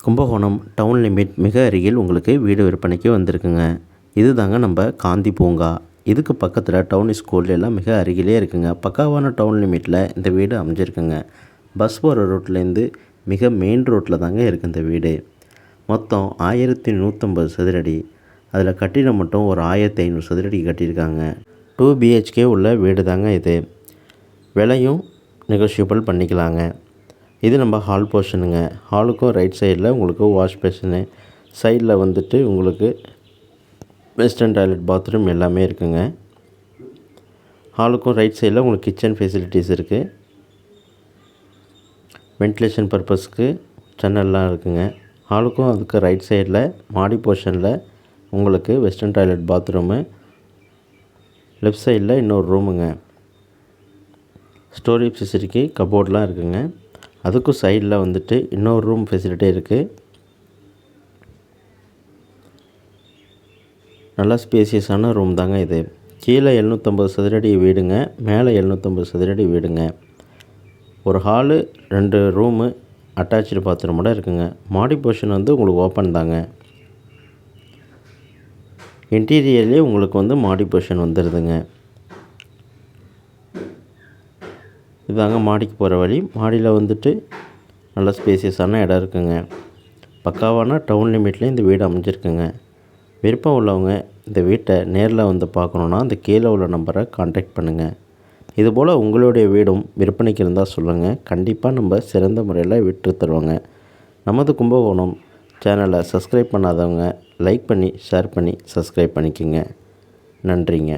Kumbakonam down limit மிக அருகில் உங்களுக்கு வீடு விற்பனைக்கு வந்திருக்குங்க. இது தாங்க நம்ம காந்தி பூங்கா. இதுக்கு பக்கத்தில் டவுன் ஸ்கூல் எல்லாம் மிக அருகிலே இருக்குங்க. பக்காவான டவுன் லிமிட்டில் இந்த வீடு அமைஞ்சிருக்குங்க. பஸ் போகிற ரோட்லேருந்து மிக மெயின் ரோட்டில் தாங்க இருக்குது இந்த வீடு. மொத்தம் 1150 சதுரடி. அதில் கட்டிடம் மட்டும் ஒரு 1500 சதுரடி கட்டியிருக்காங்க. 2 BHK உள்ள வீடு தாங்க இது. விலையும் நெகோஷியபிள் பண்ணிக்கலாங்க. இது நம்ம ஹால் போர்ஷனுங்க. ஹாலுக்கும் ரைட் சைடில் உங்களுக்கு வாஷ் பேஷனு, சைடில் வந்துட்டு உங்களுக்கு வெஸ்டர்ன் டாய்லெட், பாத்ரூம் எல்லாமே இருக்குங்க. ஹாலுக்கும் ரைட் சைடில் உங்களுக்கு கிச்சன் ஃபெசிலிட்டிஸ் இருக்குது. வென்டிலேஷன் பர்பஸ்க்கு ஜன்னல்லாம் இருக்குங்க. ஹாலுக்கும் அதுக்கு ரைட் சைடில் மாடி போர்ஷனில் உங்களுக்கு வெஸ்டர்ன் டாய்லெட், பாத்ரூமு, லெஃப்ட் சைடில் இன்னொரு ரூமுங்க. ஸ்டோரேஜ் ஃபெசிலிட்டி கபோர்ட்லாம் இருக்குங்க. அதுக்கும் சைடில் வந்துட்டு இன்னொரு ரூம் ஃபெசிலிட்டி இருக்குது. நல்லா ஸ்பேசியஸான ரூம் தாங்க இது. கீழே 750 சதுரடி வீடுங்க, மேலே 750 சதுரடி வீடுங்க. ஒரு ஹாலு, 2 ரூமு, அட்டாச்சு பாத்ரூமோட இருக்குங்க. மாடி போர்ஷன் வந்து உங்களுக்கு ஓப்பன் தாங்க. இன்டீரியர்லேயே உங்களுக்கு வந்து மாடி போர்ஷன் வந்துடுதுங்க. இதாங்க மாடிக்கு போகிற வழி. மாடியில் வந்துட்டு நல்ல ஸ்பேசியஸான இடம் இருக்குங்க. பக்காவான டவுன் லிமிட்லேயே இந்த வீடு அமைஞ்சிருக்குங்க. விருப்பம் உள்ளவங்க இந்த வீட்டை நேரில் வந்து பார்க்கணுன்னா அந்த கீழே உள்ள நம்பரை கான்டாக்ட் பண்ணுங்கள். இதுபோல் உங்களுடைய வீடும் விற்பனைக்கு இருந்தால் சொல்லுங்கள். கண்டிப்பாக நம்ம சிறந்த முறையில் விற்று தருவாங்க. நமது கும்பகோணம் சேனலை சப்ஸ்கிரைப் பண்ணாதவங்க லைக் பண்ணி, ஷேர் பண்ணி சப்ஸ்கிரைப் பண்ணிக்கோங்க. நன்றிங்க.